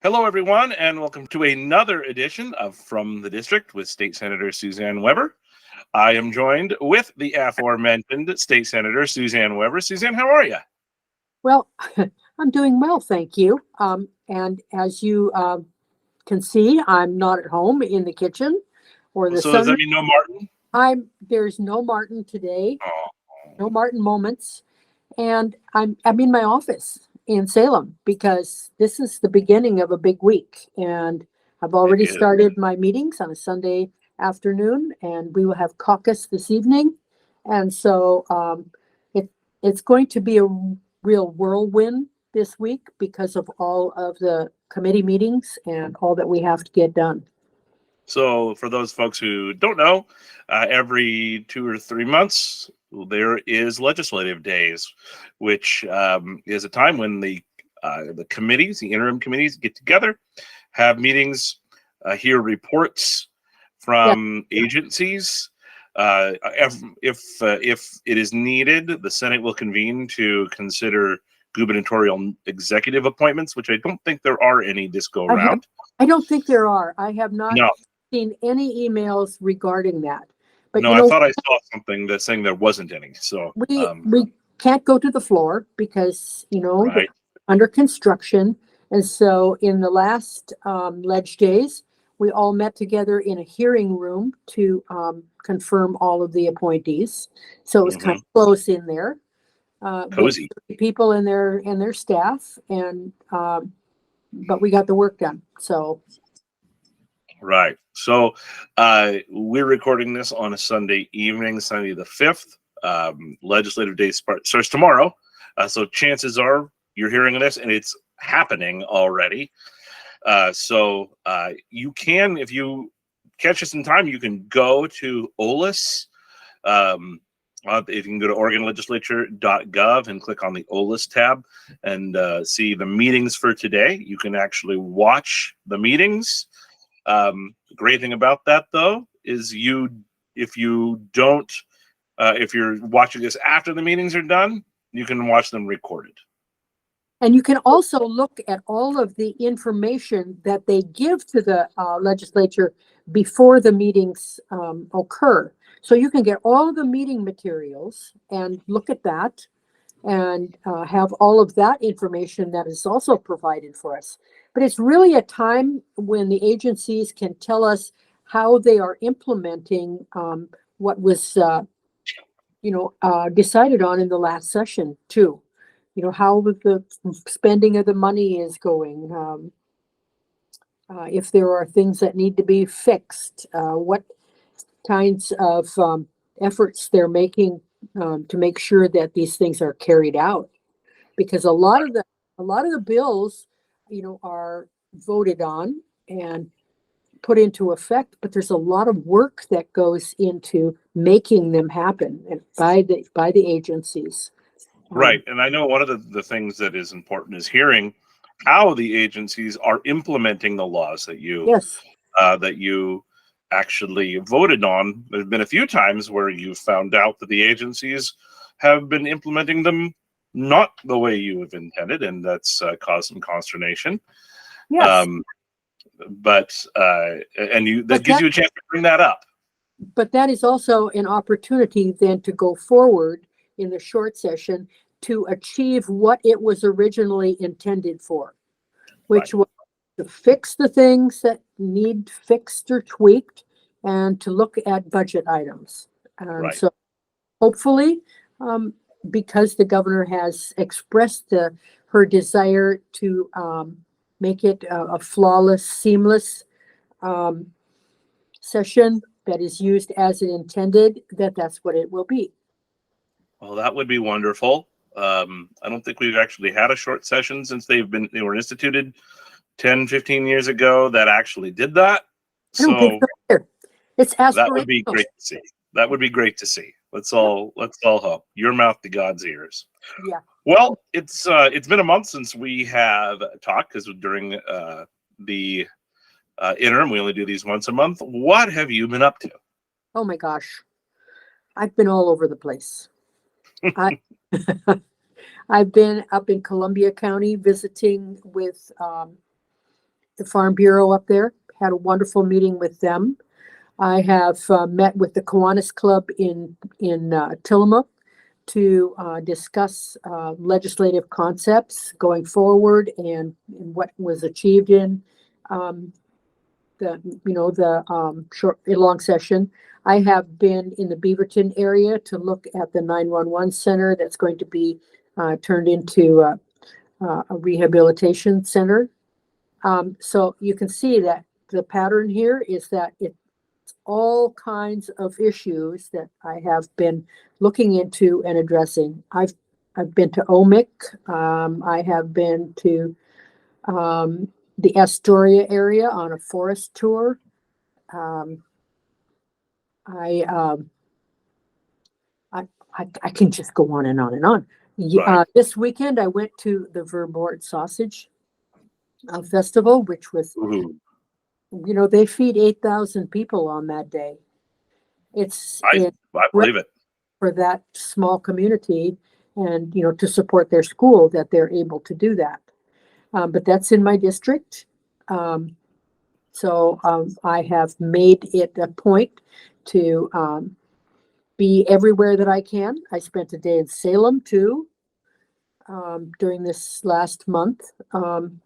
Hello, everyone, and welcome to another edition of From the District with State Senator Suzanne Weber. I am joined with the aforementioned State Senator Suzanne Weber. Suzanne, how are you? Well, I'm doing well, thank you. And as you can see, I'm not at home in the kitchen or the So does sun. that mean no Martin? There's no Martin today, Oh, no Martin moments, and I'm in my office in Salem because this is the beginning of a big week, and I've it already is. started my meetings on a Sunday afternoon, and we will have caucus this evening, and so it's going to be a real whirlwind this week because of all of the committee meetings and all that we have to get done. So for those folks who don't know, every 2 or 3 months, there is legislative days, which is a time when the committees, the interim committees, get together, have meetings, hear reports Yeah, from agencies. If it is needed, the Senate will convene to consider gubernatorial executive appointments, which I don't think there are any this go I have, round. I don't think there are. I have not No, seen any emails regarding that. But no, I thought I saw something that's saying there wasn't any. So, we can't go to the floor because, they're right, under construction. And so in the last ledge days, we all met together in a hearing room to confirm all of the appointees. So it was kind hmm of close in there with cozy. people and their staff, and but we got the work done. So Right. So we're recording this on a Sunday evening, Sunday the 5th. Legislative day starts tomorrow. So chances are you're hearing this and it's happening already. So you can, if you catch us in time, you can go to OLIS. If you can go to OregonLegislature.gov and click on the OLIS tab and see the meetings for today. You can actually watch the meetings. The great thing about that, though, is if you don't, if you're watching this after the meetings are done, you can watch them recorded. And you can also look at all of the information that they give to the legislature before the meetings occur. So you can get all of the meeting materials and look at that and have all of that information that is also provided for us. But it's really a time when the agencies can tell us how they are implementing what was, decided on in the last session too. How the spending of the money is going, if there are things that need to be fixed, what kinds of efforts they're making to make sure that these things are carried out. Because a lot of the bills, are voted on and put into effect, but there's a lot of work that goes into making them happen and by the agencies. Right. And I know one of the things that is important is hearing how the agencies are implementing the laws Yes. that you actually voted on. There's been a few times where you found out that the agencies have been implementing them not the way you have intended, and that's caused some consternation. Yes. Um, but and you that But gives that you a chance to bring that up. but that is also an opportunity then to go forward in the short session to achieve what it was originally intended for, Right. which was to fix the things that need fixed or tweaked and to look at budget items. And Right. so hopefully, because the governor has expressed her desire to make it a flawless, seamless um, session that is used as it intended, that's what it will be. Well, that would be wonderful. I don't think we've actually had a short session since they were instituted 10, 15 years ago that actually did that. I don't think So so either. It's that would be aspirational. great to see. That would be great to see. Let's all hope. Your mouth to God's ears. Yeah. Well, it's been a month since we have talked because during the interim we only do these once a month. What have you been up to? Oh my gosh. I've been all over the place. I I've been up in Columbia County visiting with the Farm Bureau up there. Had a wonderful meeting with them. I have met with the Kiwanis Club in Tillamook to discuss legislative concepts going forward and what was achieved in the short long session. I have been in the Beaverton area to look at the 911 center that's going to be turned into a rehabilitation center. So you can see that the pattern here is that it's all kinds of issues that I have been looking into and addressing. I've been to OMIC. I have been to the Astoria area on a forest tour. I can just go on and on and on. Right. This weekend I went to the Vermont Sausage Festival, which was, Ooh, they feed 8,000 people on that day. It's I believe it. for that small community, and to support their school, that they're able to do that. But that's in my district. So I have made it a point to be everywhere that I can. I spent a day in Salem too during this last month. And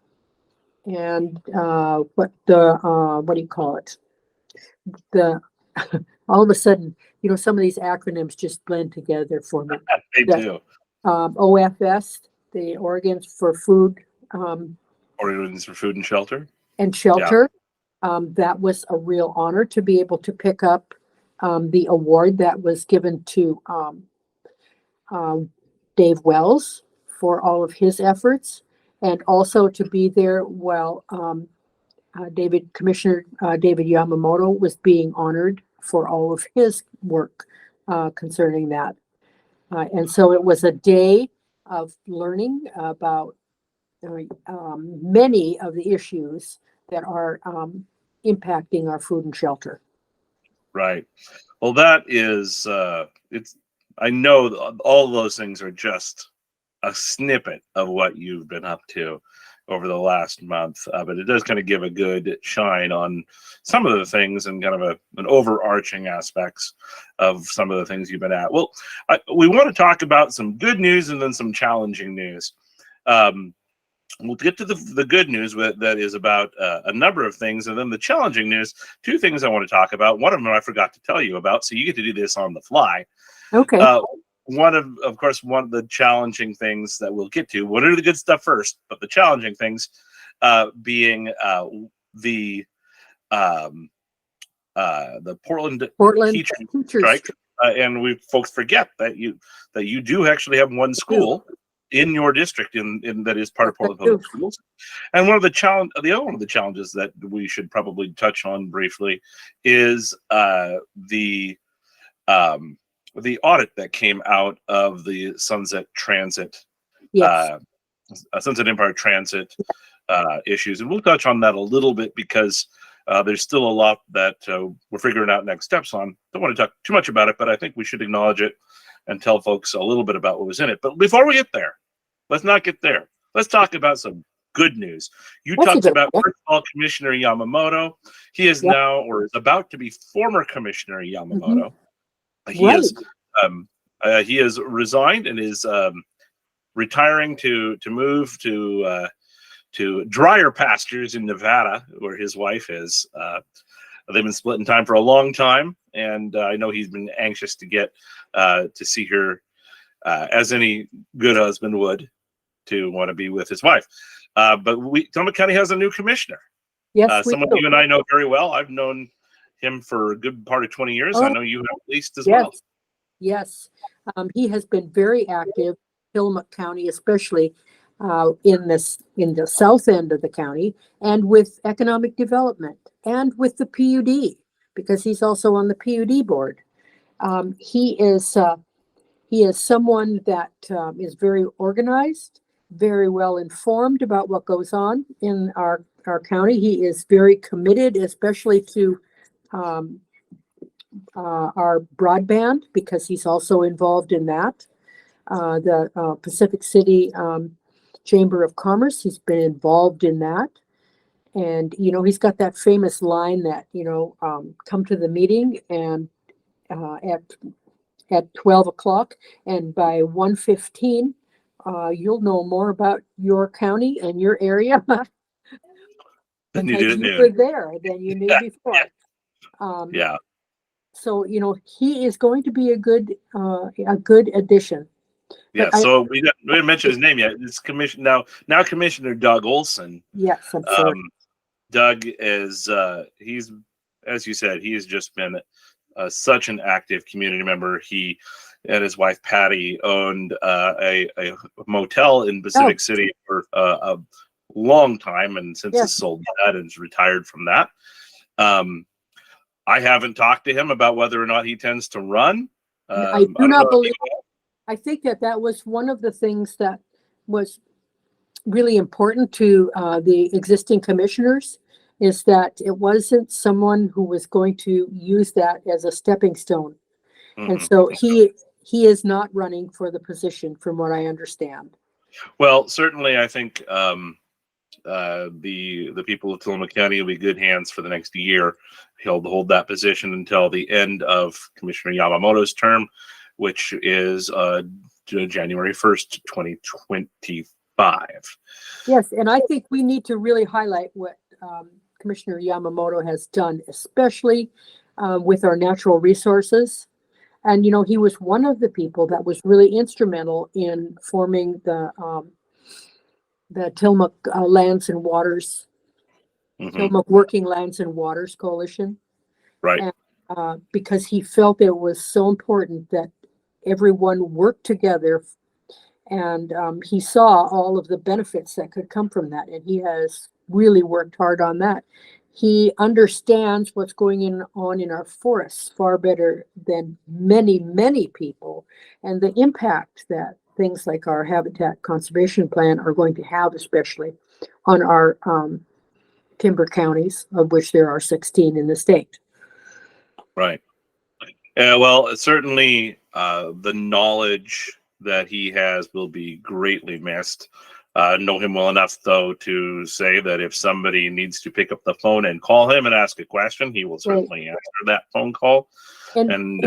what do you call it? All of a sudden, some of these acronyms just blend together for me. They do. OFS, the Oregons for Food. Oregons for Food and Shelter. And Shelter. Yeah. That was a real honor to be able to pick up the award that was given to Dave Wells for all of his efforts, and also to be there while Commissioner David Yamamoto was being honored for all of his work concerning that. And so it was a day of learning about many of the issues that are impacting our food and shelter. Right. Well, that is, I know all those things are just a snippet of what you've been up to over the last month, but it does kind of give a good shine on some of the things and kind of an overarching aspects of some of the things you've been at. Well, we want to talk about some good news and then some challenging news. We'll get to the good news that is about a number of things, and then the challenging news, two things I want to talk about. One of them I forgot to tell you about, so you get to do this on the fly. Okay. One of the challenging things that we'll get to, we'll do the good stuff first, but the challenging things being the Portland teacher strike. And folks forget that you do actually have one school in your district in that is part of Portland Public Schools. And the other one of the challenges that we should probably touch on briefly is the audit that came out of the Sunset Transit, Sunset Empire Transit issues. And we'll touch on that a little bit because there's still a lot that we're figuring out next steps on. Don't want to talk too much about it, but I think we should acknowledge it and tell folks a little bit about what was in it. But before we get there, let's not get there. Let's talk about some good news. You talked about, first of all, Commissioner Yamamoto. He is now, or is about to be, former Commissioner Yamamoto. He has resigned and is retiring to move to drier pastures in Nevada, where his wife is. They've been splitting time for a long time, and I know he's been anxious to get to see her, as any good husband would, to want to be with his wife. But Tillamook County has a new commissioner. Yes, someone you and I know very well. I've known him for a good part of 20 years. I know you have at least as well. Yes, he has been very active, Tillamook County, especially in the south end of the county, and with economic development, and with the PUD, because he's also on the PUD board. He is someone that is very organized, very well informed about what goes on in our county. He is very committed, especially to our broadband, because he's also involved in that. The Pacific City Chamber of Commerce, he's been involved in that. And, he's got that famous line that, come to the meeting and at 12 o'clock, and by 1:15, you'll know more about your county and your area Then you did because at you noon. were there than you knew before. Yeah. So, he is going to be a good addition. Yeah. But So we didn't mention his name yet. It's now Commissioner Doug Olson. yes, I'm sorry. Doug is he's, as you said, he has just been such an active community member. He and his wife Patty owned a motel in Pacific City for a long time, and since has sold that and is retired from that. I haven't talked to him about whether or not he tends to run. I do not believe. I think that was one of the things that was really important to the existing commissioners, is that it wasn't someone who was going to use that as a stepping stone. Mm-hmm. And so he is not running for the position, from what I understand. Well, certainly, I think the people of Tillamook County will be good hands for the next year. He'll hold that position until the end of Commissioner Yamamoto's term, which is January 1st, 2025. Yes, and I think we need to really highlight what Commissioner Yamamoto has done, especially with our natural resources. And, he was one of the people that was really instrumental in forming the Tillamook Lands and Waters, Tillamook Working Lands and Waters Coalition. Right. And, because he felt it was so important that everyone worked together, and he saw all of the benefits that could come from that. And he has really worked hard on that. He understands what's going on in our forests far better than many, many people, and the impact that things like our habitat conservation plan are going to have, especially on our timber counties, of which there are 16 in the state. Right. Well, certainly the knowledge that he has will be greatly missed. Know him well enough, though, to say that if somebody needs to pick up the phone and call him and ask a question, he will certainly answer that phone call. And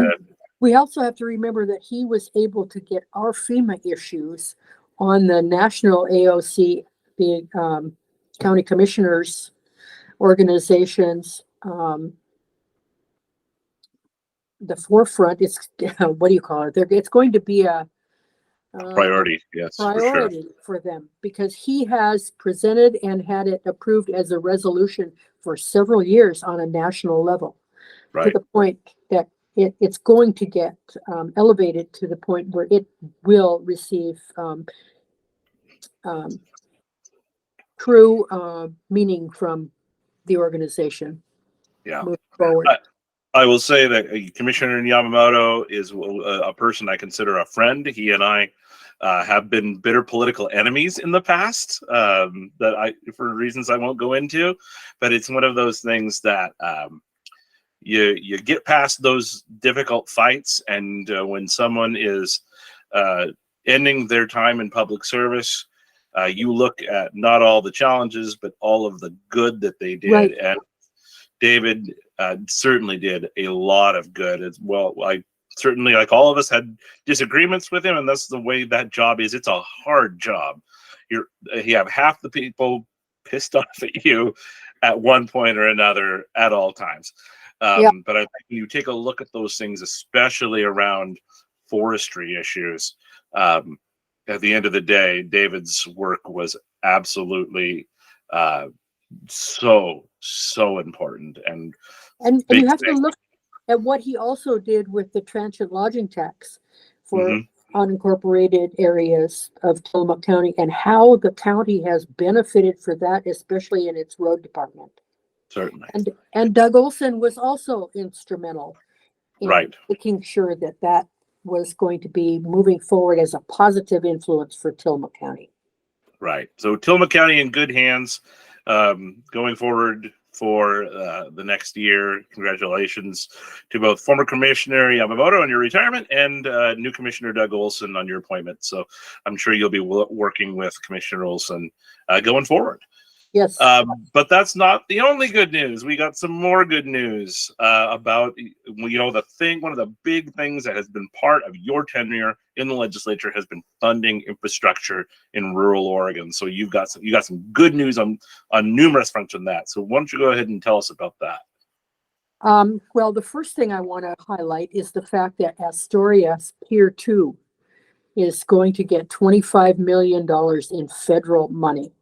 we also have to remember that he was able to get our FEMA issues on the national AOC, the county commissioners organizations, the forefront. It's what do you call it? It's going to be a priority, yes, priority for them, because he has presented and had it approved as a resolution for several years on a national level, to the point that it's going to get elevated to the point where it will receive true meaning from the organization. Yeah. Moving forward. I will say that Commissioner Yamamoto is a person I consider a friend. He and I have been bitter political enemies in the past, for reasons I won't go into, but it's one of those things that you get past those difficult fights, and when someone is ending their time in public service, you look at not all the challenges, but all of the good that they did. Right. And David certainly did a lot of good as well. I certainly, like all of us, had disagreements with him, and that's the way that job is. It's a hard job. You have half the people pissed off at you at one point or another at all times. But I think when you take a look at those things, especially around forestry issues, at the end of the day, David's work was absolutely so important. And you have to look at what he also did with the transient lodging tax for unincorporated areas of Tillamook County, and how the county has benefited for that, especially in its road department. Certainly. And Doug Olson was also instrumental in making sure that was going to be moving forward as a positive influence for Tillamook County. Right. So Tillamook County in good hands going forward for the next year. Congratulations to both former Commissioner Yamamoto on your retirement and new Commissioner Doug Olson on your appointment. So I'm sure you'll be working with Commissioner Olson going forward. Yes. But that's not the only good news. We got some more good news about, one of the big things that has been part of your tenure in the legislature has been funding infrastructure in rural Oregon. So you got some good news on numerous fronts on that. So why don't you go ahead and tell us about that? Well, the first thing I want to highlight is the fact that Astoria Pier 2 is going to get $25 million in federal money.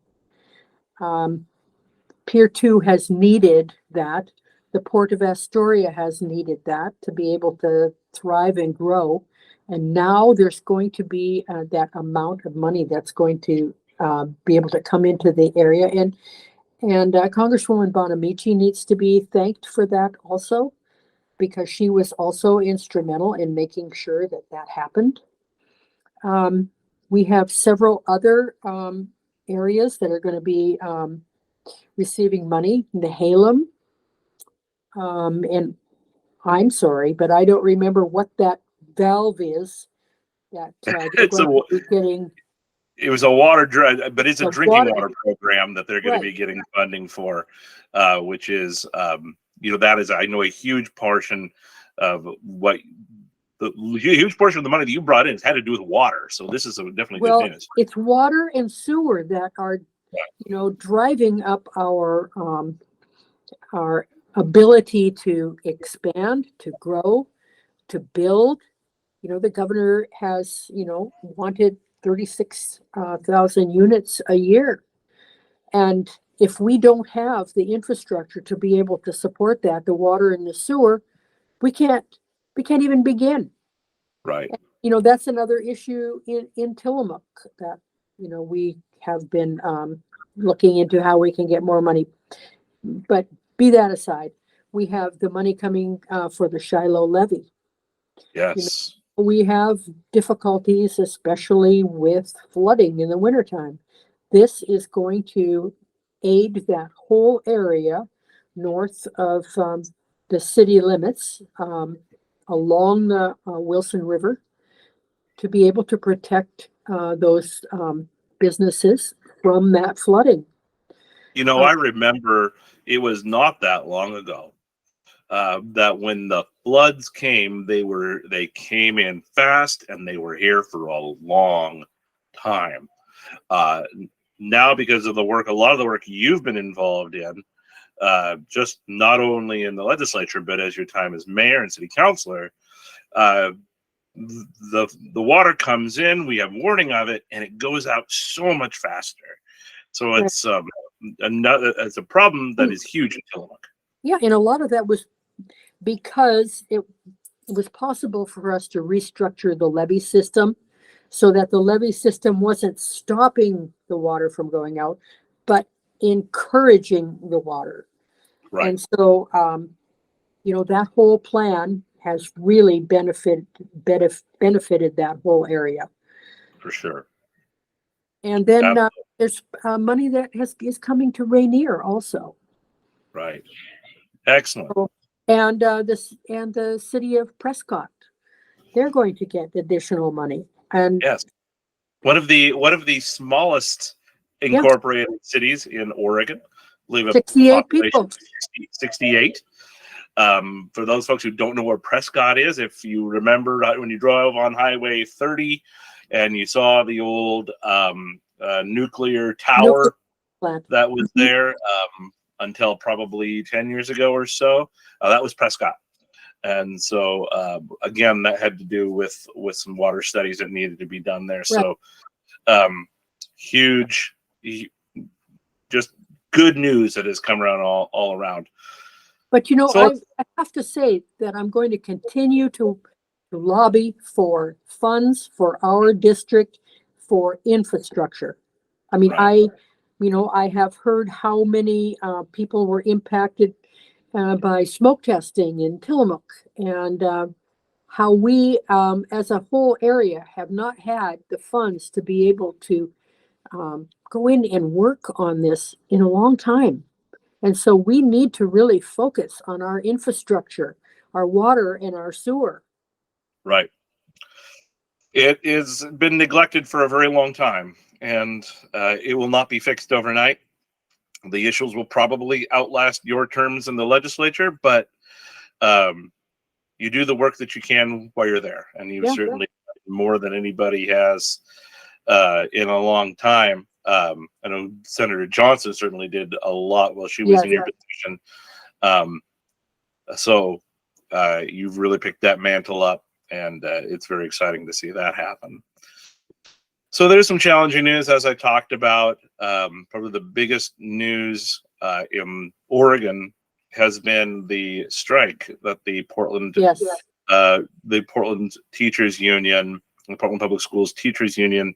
Pier 2 has needed that. The Port of Astoria has needed that to be able to thrive and grow. And now there's going to be that amount of money that's going to be able to come into the area. And Congresswoman Bonamici needs to be thanked for that also, because she was also instrumental in making sure that that happened. We have several other areas that are going to be receiving money. Nehalem, and I'm sorry, but I don't remember what that valve is that they're It's going to be getting. It was a but it's a The drinking water- water program that they're going to Right. be getting funding for, which is, that is, I know, a huge portion of the huge portion of the money that you brought in has had to do with water. So this is definitely Well, good news. it's water and sewer that are, driving up our ability to expand, to grow, to build. The governor has, wanted 36,000 units a year. And if we don't have the infrastructure to be able to support that, the water and the sewer, we can't even begin. Right. That's another issue in Tillamook that, we have been looking into how we can get more money. But be that aside, we have the money coming for the Shiloh levy. Yes. We have difficulties, especially with flooding in the wintertime. This is going to aid that whole area north of the city limits along the Wilson River to be able to protect those businesses from that flooding. I remember it was not that long ago that when the floods came, they came in fast and they were here for a long time. Now, because of a lot of the work you've been involved in, just not only in the legislature, but as your time as mayor and city councilor, the water comes in, we have warning of it, and it goes out so much faster. So it's it's a problem that is huge in Tillamook. Yeah, and a lot of that was because it was possible for us to restructure the levee system so that the levee system wasn't stopping the water from going out, but encouraging the water. Right. And so, that whole plan has really benefited that whole area. For sure. And then there's money that is coming to Rainier also. Right. Excellent. And the city of Prescott, they're going to get additional money. And yes, one of the smallest incorporated cities in Oregon. I believe 68 people. 68. For those folks who don't know where Prescott is, if you remember when you drove on Highway 30 and you saw the old nuclear tower that was there until probably 10 years ago or so, that was Prescott. And so, again, that had to do with some water studies that needed to be done there. Right. So huge, just good news that has come around all around. But, I have to say that I'm going to continue to lobby for funds for our district for infrastructure. I mean, right. I have heard how many people were impacted by smoke testing in Tillamook, and how we, as a whole area, have not had the funds to be able to go in and work on this in a long time. And so we need to really focus on our infrastructure, our water and our sewer. Right. It has been neglected for a very long time, and it will not be fixed overnight. The issues will probably outlast your terms in the legislature, but you do the work that you can while you're there, and you certainly more than anybody has in a long time. I know Senator Johnson certainly did a lot while she was in your position. So you've really picked that mantle up, and it's very exciting to see that happen. So there's some challenging news, as I talked about. Probably the biggest news in Oregon has been the strike that the Portland Teachers Union, the Portland Public Schools Teachers Union,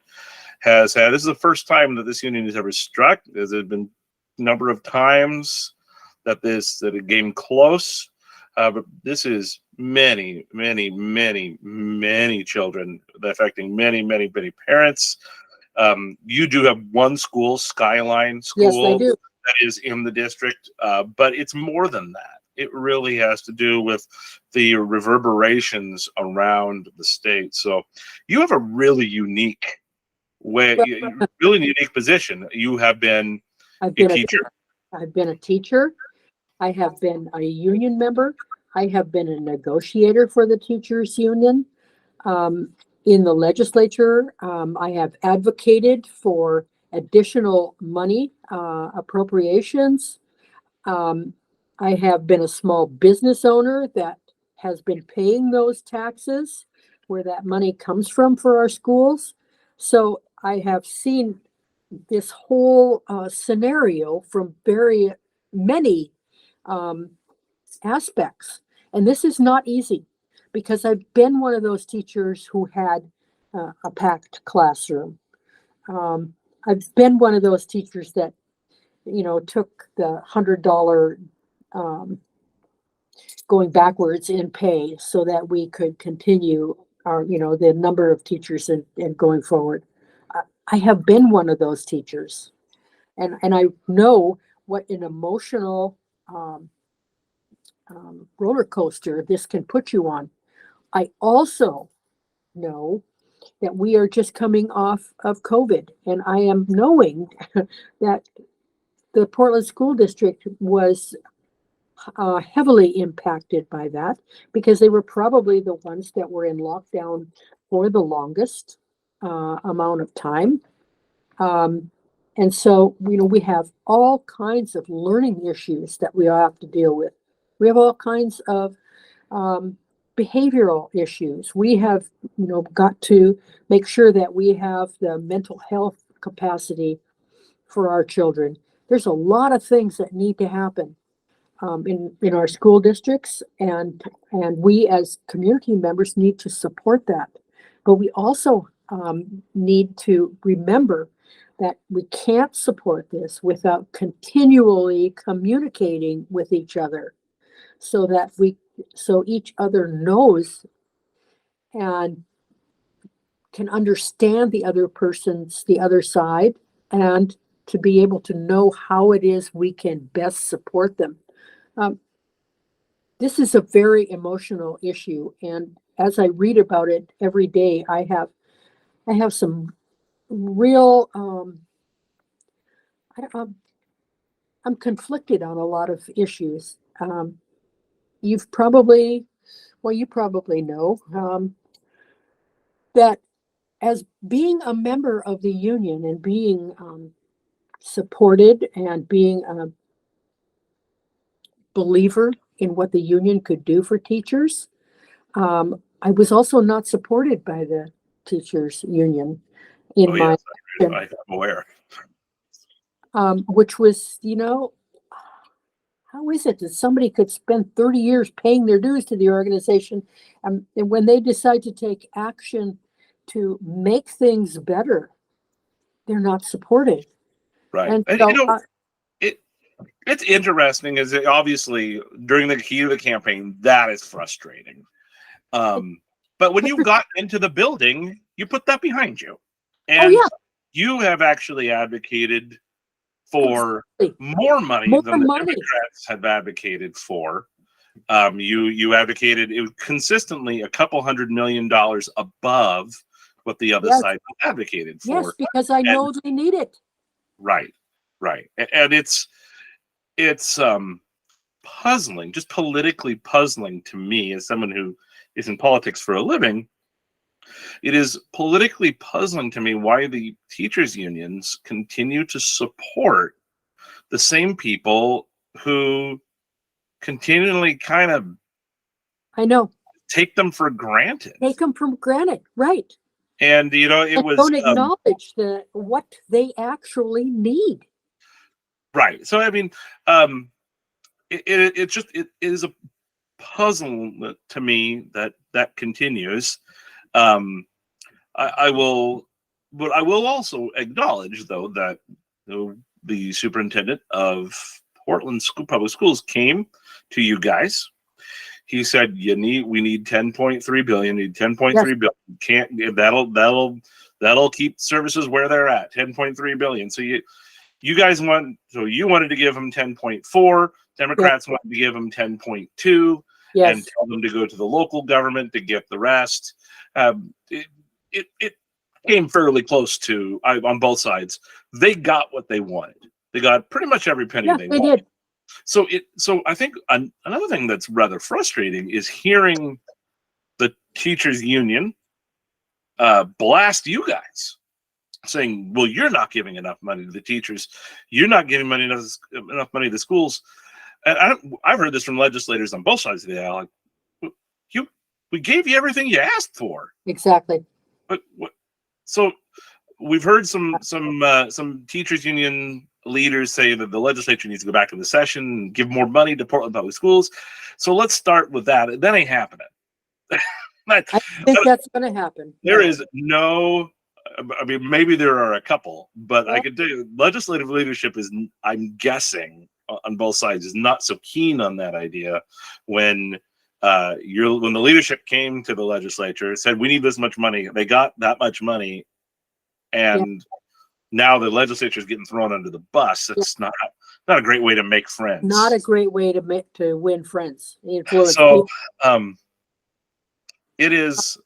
has had. This is the first time that this union has ever struck. There have been a number of times that it came close, but this is many children, affecting many parents. You do have one school, Skyline School, yes, they do, that is in the district, but it's more than that. It really has to do with the reverberations around the state. So you have a really unique position. You have been a teacher. I've been a teacher. I have been a union member. I have been a negotiator for the teachers union. In the legislature, I have advocated for additional money, appropriations. I have been a small business owner that has been paying those taxes, where that money comes from for our schools. So I have seen this whole scenario from very many aspects. And this is not easy, because I've been one of those teachers who had a packed classroom. I've been one of those teachers that, took the $100 going backwards in pay so that we could continue our, the number of teachers and going forward. I have been one of those teachers, and I know what an emotional roller coaster this can put you on. I also know that we are just coming off of COVID, and I am knowing that the Portland School District was heavily impacted by that, because they were probably the ones that were in lockdown for the longest amount of time. And so, we have all kinds of learning issues that we have to deal with. We have all kinds of behavioral issues. We have, got to make sure that we have the mental health capacity for our children. There's a lot of things that need to happen in our school districts, and we as community members need to support that. But we also need to remember that we can't support this without continually communicating with each other, so that so each other knows and can understand the other side, and to be able to know how it is we can best support them. This is a very emotional issue, and as I read about it every day, I have some real I'm conflicted on a lot of issues. You probably know that as being a member of the union and being supported and being a believer in what the union could do for teachers, I was also not supported by the teachers union in my I'm aware. Which was, how is it that somebody could spend 30 years paying their dues to the organization, and when they decide to take action to make things better, they're not supported. Right. And so, it's interesting, is that obviously during the heat of the campaign, that is frustrating. But when you got into the building, you put that behind you. And you have actually advocated for more money than the Democrats have advocated for. You advocated it consistently a couple $100 million above what the other side advocated for. Yes, because I know they need it. Right. And it's it's puzzling, just politically puzzling to me as someone who is in politics for a living. It is politically puzzling to me why the teachers unions continue to support the same people who continually kind of I know. take them for granted. Take them for granted, right? And it And was don't acknowledge what they actually need. right. So I mean, it is a puzzle to me that continues. I will, but I will also acknowledge though that the superintendent of Portland Public Schools came to you guys. He said, we need 10.3 billion, need 10.3 Yes. billion. Can't that'll keep services where they're at, 10.3 billion. So you guys you wanted to give them 10.4, Democrats wanted to give them 10.2, Yes. and tell them to go to the local government to get the rest. It came fairly close to, on both sides. They got what they wanted. They got pretty much every penny Yeah, they they wanted. did. So I think another thing that's rather frustrating is hearing the teachers union blast you guys, saying, "Well, you're not giving enough money to the teachers. You're not giving enough money to the schools." And I've heard this from legislators on both sides of the aisle. Like, we gave you everything you asked for. Exactly. But so we've heard some teachers union leaders say that the legislature needs to go back to the session and give more money to Portland Public Schools. So let's start with that. That ain't happening. I think that's going to happen. There is no, I mean, maybe there are a couple, but I can tell you, legislative leadership is, I'm guessing, on both sides, is not so keen on that idea. When when the leadership came to the legislature, said we need this much money, they got that much money, and now the legislature is getting thrown under the bus. It's not a great way to make friends. Not a great way to win friends. So it is.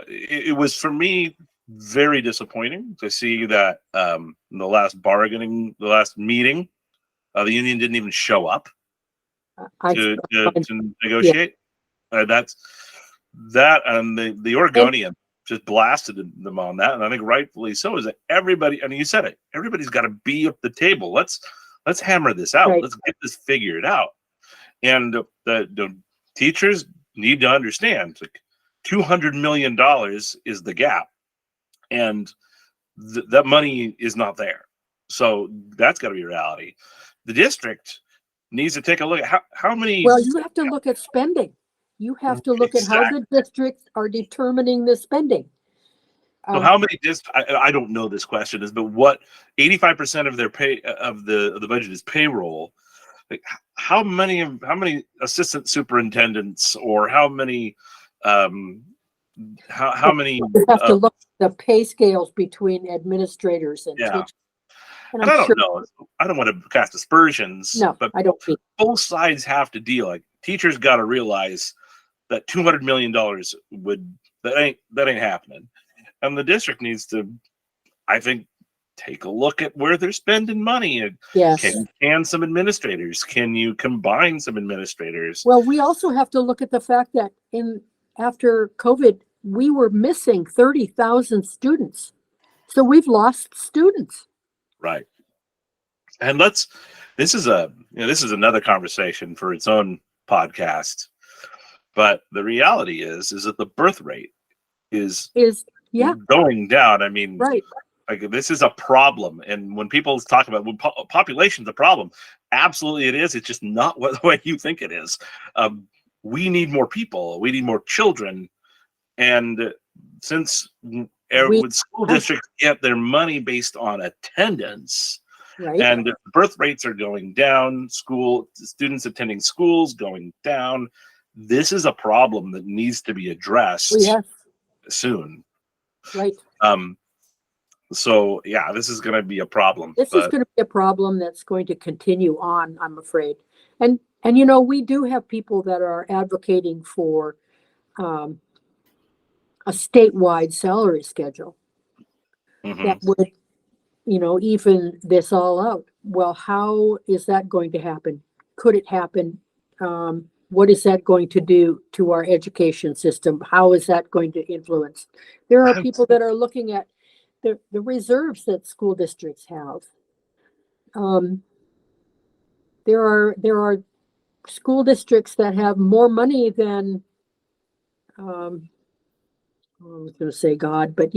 It was for me very disappointing to see that in the last meeting, the union didn't even show up to negotiate. That's that, and the Oregonian just blasted them on that, and I think rightfully so. Is that everybody? I mean, you said it. Everybody's got to be at the table. Let's hammer this out. Let's get this figured out. And the teachers need to understand, like, $200 million is the gap, and that money is not there. So that's got to be reality. The district needs to take a look at how many. Well, you have to look at spending. You have to look at how the districts are determining the spending. So how many I don't know this question is, but what 85% of their pay of the budget is payroll. Like how many assistant superintendents, or how many how many you have to look at the pay scales between administrators and teachers. And I don't know. I don't want to cast aspersions. No, but I don't think both sides have to deal. Like teachers got to realize that $200 million that ain't happening, and the district needs to, I think, take a look at where they're spending money. Yes. Can some administrators? Can you combine some administrators? Well, we also have to look at the fact that after COVID, we were missing 30,000 students. So we've lost students. Right. And this is another conversation for its own podcast. But the reality is that the birth rate is going down. I mean, right. Like this is a problem. And when people talk about population's a problem, absolutely it is. It's just not the way you think it is. We need more people. We need more children. And since school districts get their money based on attendance, right, and the birth rates are going down, students attending schools going down, this is a problem that needs to be addressed soon. Right. So yeah, this is going to be a problem. This is going to be a problem that's going to continue on, I'm afraid. And we do have people that are advocating for a statewide salary schedule that would even this all out. Well, how is that going to happen? Could it happen? What is that going to do to our education system? How is that going to influence? There are people that are looking at the reserves that school districts have. There are school districts that have more money than, I was going to say God, but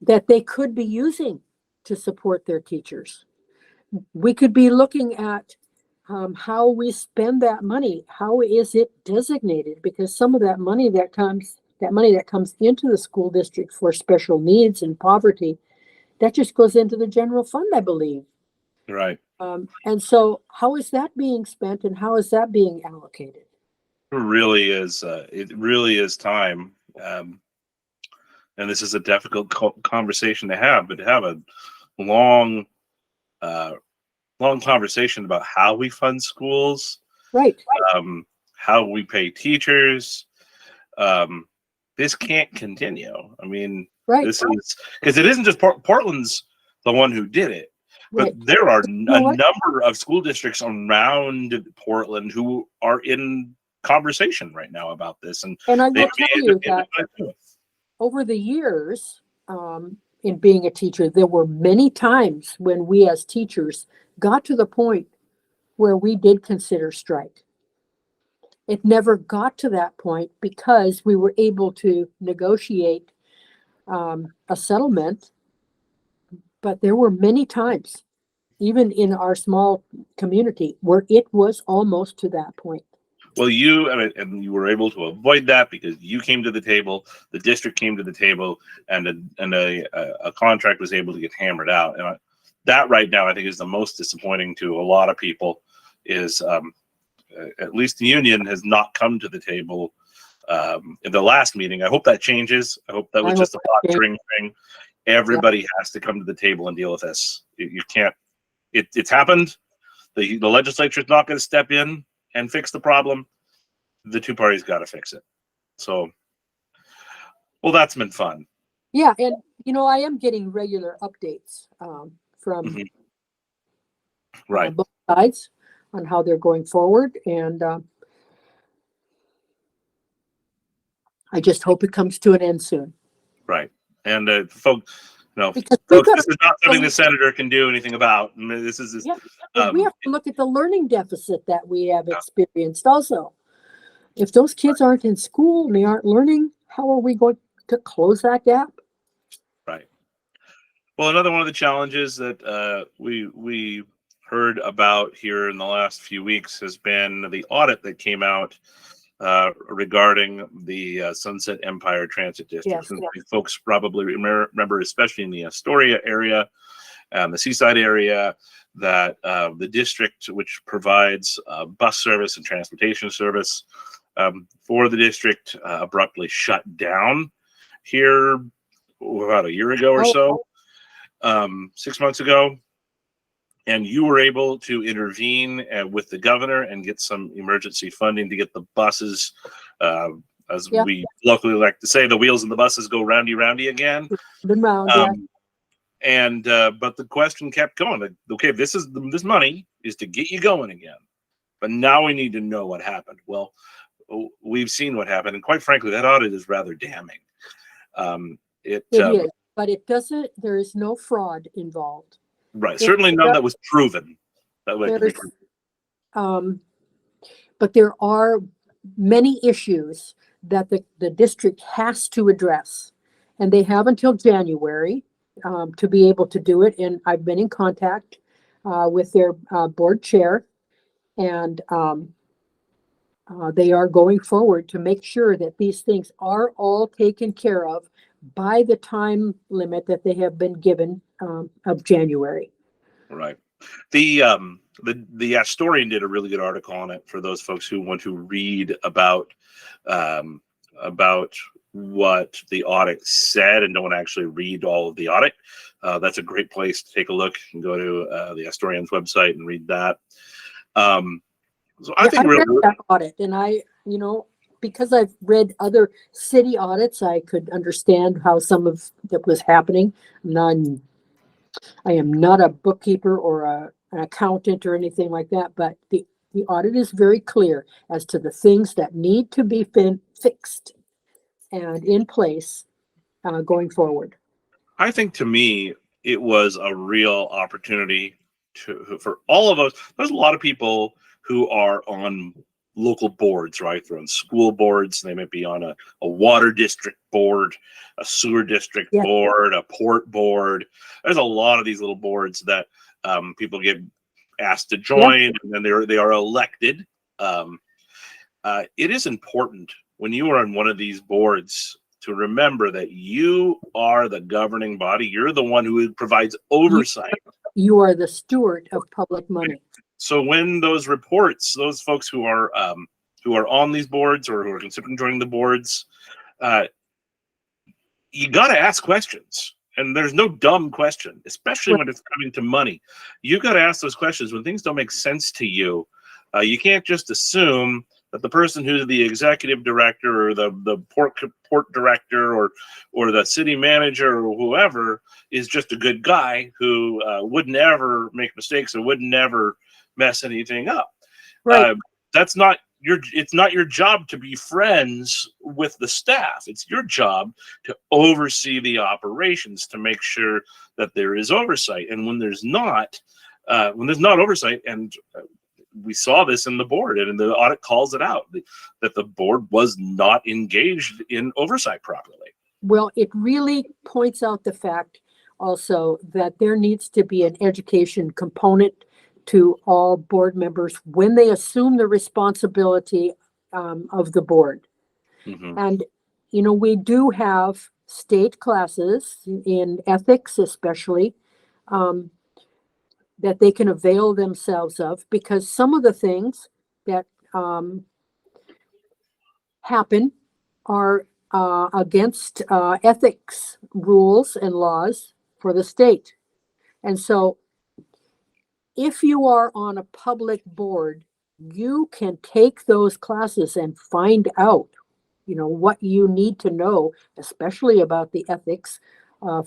that they could be using to support their teachers. We could be looking at how we spend that money. How is it designated? Because some of that money that comes into the school district for special needs and poverty, that just goes into the general fund, I believe. Right. And so how is that being spent and how is that being allocated? It really is. It really is time. And this is a difficult conversation to have, but to have a long conversation about how we fund schools, Right. how we pay teachers. This can't continue. I mean, Right. this is because it isn't just Portland's the one who did it, but Right. there are know a what? number of school districts around Portland who are in conversation right now about this, and And I they will tell you that may over the years, in being a teacher, there were many times when we as teachers got to the point where we did consider strike. It never got to that point because we were able to negotiate a settlement. But there were many times, even in our small community, where it was almost to that point. Well, and you were able to avoid that because you came to the table, the district came to the table, and a contract was able to get hammered out. And that right now, I think, is the most disappointing to a lot of people. Is at least the union has not come to the table in the last meeting. I hope that changes. I hope that was just a posturing thing. Everybody has to come to the table and deal with this. You can't. It's happened. The legislature is not going to step in and fix the problem. The two parties got to fix it. So, well, that's been fun. Yeah, and I am getting regular updates from right both sides on how they're going forward, and I just hope it comes to an end soon. Right, and folks, because this is not something the senator can do anything about. I mean, this is we have to look at the learning deficit that we have experienced also. If those kids aren't in school and they aren't learning, how are we going to close that gap? Right. Well, another one of the challenges that we heard about here in the last few weeks has been the audit that came out regarding the Sunset Empire Transit District. Yes. Folks probably remember, especially in the Astoria area and the Seaside area, that the district, which provides bus service and transportation service for the district, abruptly shut down here about a year ago or so, 6 months ago. And you were able to intervene with the governor and get some emergency funding to get the buses, as we locally like to say, the wheels in the buses go roundy again. And but the question kept going. Like, okay, this money is to get you going again, but now we need to know what happened. Well, we've seen what happened, and quite frankly, that audit is rather damning. It is, but it doesn't. There is no fraud involved. Right. Certainly none that was proven. But there are many issues that the district has to address, and they have until January to be able to do it. And I've been in contact with their board chair, and they are going forward to make sure that these things are all taken care of by the time limit that they have been given of January. Right. The Astorian did a really good article on it for those folks who want to read about what the audit said and don't actually read all of the audit. That's a great place to take a look and go to the Astorian's website and read that. So I think read that audit, and because I've read other city audits, I could understand how some of that was happening. I am not a bookkeeper or an accountant or anything like that, but the audit is very clear as to the things that need to be fixed and in place going forward. I think to me, it was a real opportunity for all of us. There's a lot of people who are on local boards, right? They're on school boards. They might be on a water district board, a sewer district Yeah. board, a port board. There's a lot of these little boards that people get asked to join, and then they are elected. It is important when you are on one of these boards to remember that you are the governing body. You're the one who provides oversight. You are the steward of public money. So when those reports, those folks who are on these boards or who are considering joining the boards, you got to ask questions. And there's no dumb question, especially when it's coming to money. You got to ask those questions when things don't make sense to you. You can't just assume that the person who's the executive director or the port director or the city manager or whoever is just a good guy who would never make mistakes or would never mess anything up. Right. It's not your job to be friends with the staff. It's your job to oversee the operations, to make sure that there is oversight. And when there's not oversight, and we saw this in the board, and the audit calls it out, that the board was not engaged in oversight properly. Well, it really points out the fact also that there needs to be an education component to all board members when they assume the responsibility of the board. Mm-hmm. And, we do have state classes in ethics, especially, that they can avail themselves of, because some of the things that happen are against ethics rules and laws for the state. And so if you are on a public board, you can take those classes and find out, what you need to know, especially about the ethics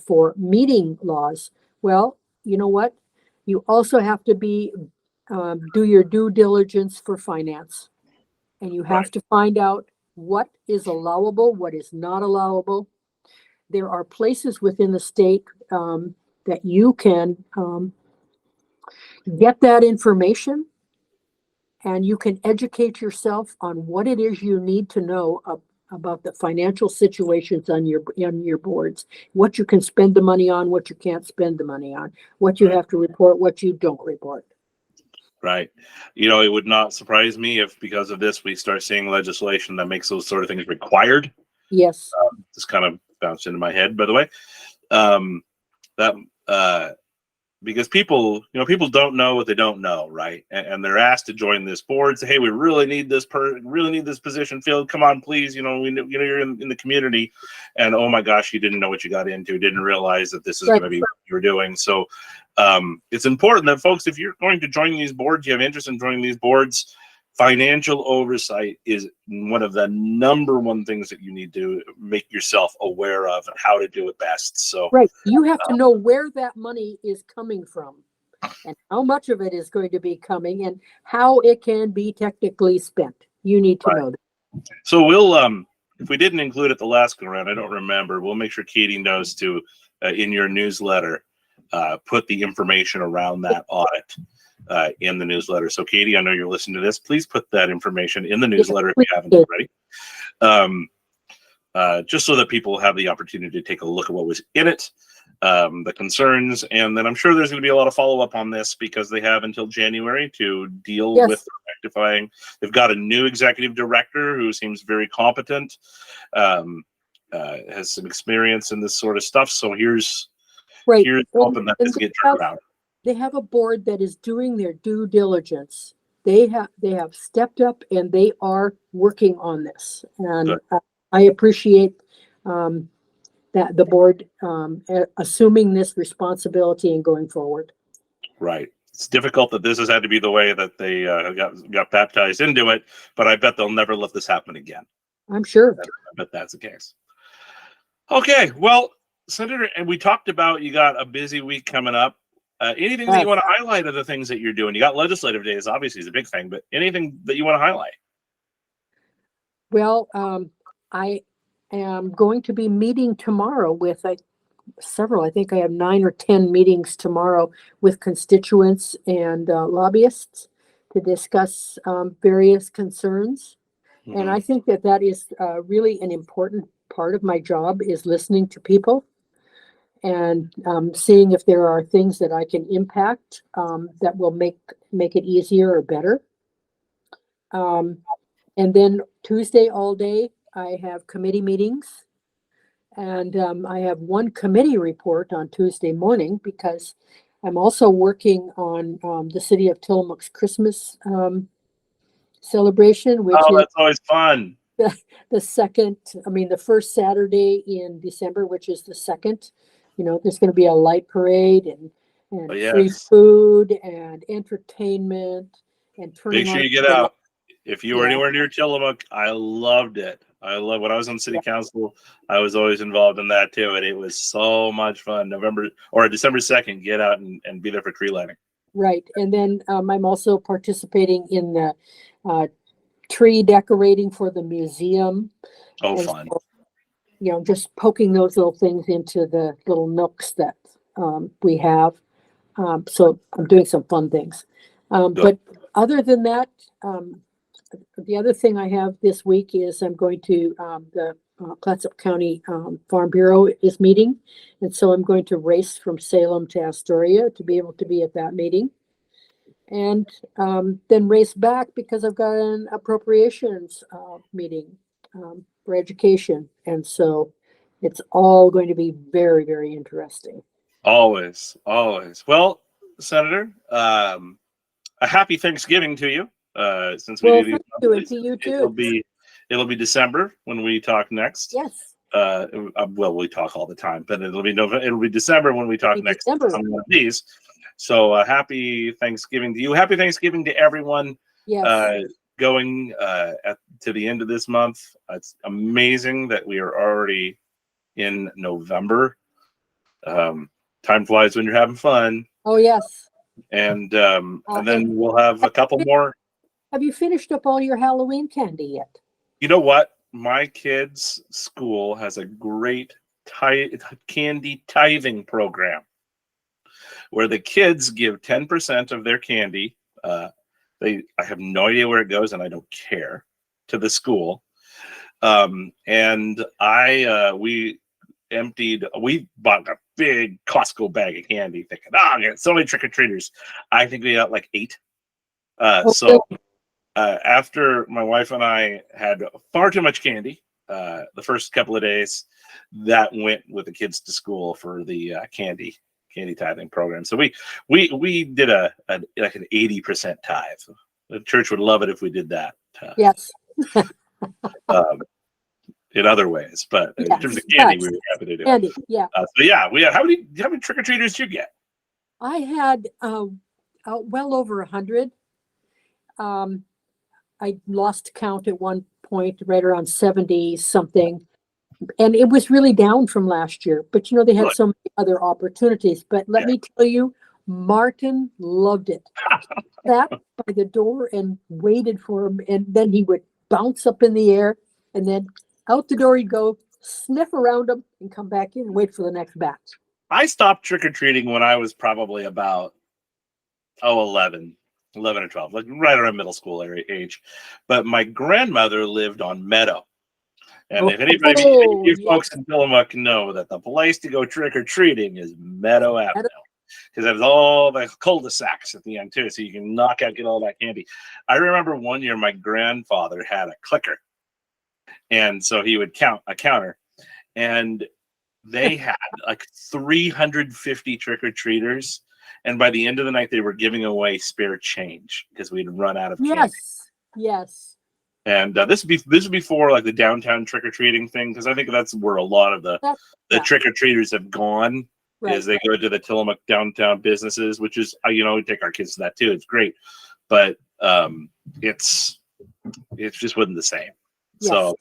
for meeting laws. Well, you know what? You also have to do your due diligence for finance. And you have to find out what is allowable, what is not allowable. There are places within the state that you can get that information, and you can educate yourself on what it is you need to know about the financial situations on your boards, what you can spend the money on, what you can't spend the money on, what you have to report, what you don't report. Right. It would not surprise me if because of this we start seeing legislation that makes those sort of things required. Yes. This kind of bounced into my head, by the way. Because people don't know what they don't know, right? And they're asked to join this board. Say, hey, we really need this position filled. Come on, please. You're in the community, and oh my gosh, you didn't know what you got into. Didn't realize that this is going to be what you were doing. So it's important that folks, if you're going to join these boards, you have interest in joining these boards, financial oversight is one of the number one things that you need to make yourself aware of and how to do it best. So you have to know where that money is coming from and how much of it is going to be coming and how it can be technically spent. You need to know that. So we'll if we didn't include it the last go around, I don't remember, we'll make sure Katie knows to in your newsletter put the information around that audit in the newsletter. So Katie, I know you're listening to this. Please put that information in the newsletter if you haven't already. Just so that people have the opportunity to take a look at what was in it, the concerns, and then I'm sure there's going to be a lot of follow-up on this because they have until January to deal with rectifying. They've got a new executive director who seems very competent, has some experience in this sort of stuff. So here's hoping that this gets turned around. They have a board that is doing their due diligence. They have stepped up and they are working on this. And I appreciate that the board assuming this responsibility and going forward. Right. It's difficult that this has had to be the way that they got baptized into it, but I bet they'll never let this happen again. I'm sure. I bet that's the case. Okay, well, Senator, and we talked about you got a busy week coming up. Anything that Yes. you want to highlight of the things that you're doing? You got legislative days, obviously, is a big thing, but anything that you want to highlight? Well, I am going to be meeting tomorrow with several. I think I have 9 or 10 meetings tomorrow with constituents and lobbyists to discuss various concerns. And Mhm. I think that that is really an important part of my job is listening to people and seeing if there are things that I can impact that will make it easier or better. And then Tuesday all day, I have committee meetings. And I have one committee report on Tuesday morning because I'm also working on the city of Tillamook's Christmas celebration, which Oh, is that's always fun. the first Saturday in December, which is the second. There's going to be a light parade and Oh, free yes. food and entertainment and Make turning sure on you get the out. If you were yeah, anywhere near Tillamook, I loved it. I love when I was on city yeah, council. I was always involved in that too, and it was so much fun. November or December 2nd, get out and be there for tree lighting. right. And then I'm also participating in the uh, tree decorating for the museum. Oh, And fun. so, just poking those little things into the little nooks that we have. So I'm doing some fun things. Good. But other than that, the other thing I have this week is I'm going to the Clatsop County Farm Bureau is meeting. And so I'm going to race from Salem to Astoria to be able to be at that meeting. And then race back because I've got an appropriations meeting for education. And so it's all going to be very, very interesting. Always, always. Well, Senator, a happy Thanksgiving to you. Since we Well, do these thank you, and monthlies, to you it'll too. be December when we talk next. Yes, Well, we talk all the time, but it'll be December when we talk happy next December. on one of these. So happy Thanksgiving to you. Happy Thanksgiving to everyone Yes, going to the end of this month. It's amazing that we are already in November. Time flies when you're having fun, oh yes. and And then we'll have a couple more. have you finished up all your Halloween candy yet? You know what? My kids' school has a great candy tithing program where the kids give 10% of their candy. I have no idea where it goes, and I don't care, to the school. And we bought a big Costco bag of candy, thinking, I get so many trick or treaters. I think we got like 8. Oh, So after my wife and I had far too much candy the first couple of days, that went with the kids to school for the candy tithing program. So we did like an 80% tithe. The church would love it if we did that. yes, Um, in other ways, but in terms of yes, candy, but we were happy to do it. candy, yeah. So yeah, we had how many trick or treaters did you get? I had well over 100. I lost count at one point, right around 70 something. And it was really down from last year, but they had Good. so many other opportunities. But let me tell you, Martin loved it. Sat by the door and waited for him, and then he would bounce up in the air, and then out the door he'd go, sniff around him, and come back in and wait for the next batch. I stopped trick or treating when I was probably about 11 or 12, like right around middle school age. But my grandmother lived on Meadow. And if anybody, you Yeah. folks in Tillamook know that the place to go trick or treating is Meadow Avenue, because there's all the cul-de-sacs at the end too, so you can get all that candy. I remember one year my grandfather had a clicker, and so he would count a counter, and they had like 350 trick or treaters, and by the end of the night they were giving away spare change because we'd run out of candy. Yes. And this is before like the downtown trick or treating thing, because I think that's where a lot of the trick or treaters have gone. Right. Is they go to the Tillamook downtown businesses, which is we take our kids to that too. It's great, but it's just wasn't the same. Yes. So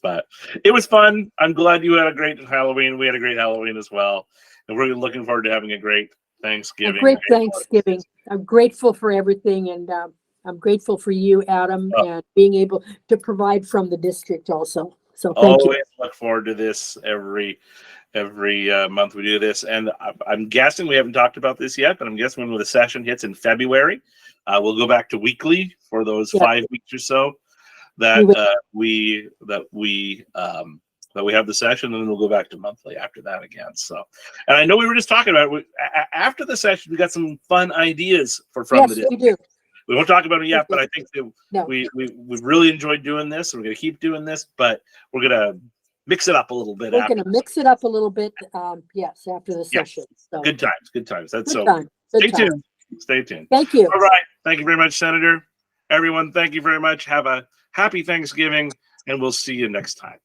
But it was fun. I'm glad you had a great Halloween. We had a great Halloween as well. And we're looking forward to having a great Thanksgiving. A great Thanksgiving. I'm grateful for everything, and I'm grateful for you, Adam, and being able to provide from the district also. So thank you. Always look forward to this every month we do this. And I'm guessing, we haven't talked about this yet, but I'm guessing when the session hits in February, we'll go back to weekly for those 5 weeks or so that we have the session, and then we'll go back to monthly after that again. So, and I know we were just talking about it. After the session, we got some fun ideas from the district. We do. We won't talk about it yet, but I think that we've really enjoyed doing this, and we're going to keep doing this, but we're going to mix it up a little bit. We're going to mix it up a little bit. Yes, after the session. So. Good times. That's good so. time. Stay tuned. Stay tuned. Thank you. All right. Thank you very much, Senator. Everyone, thank you very much. Have a happy Thanksgiving, and we'll see you next time.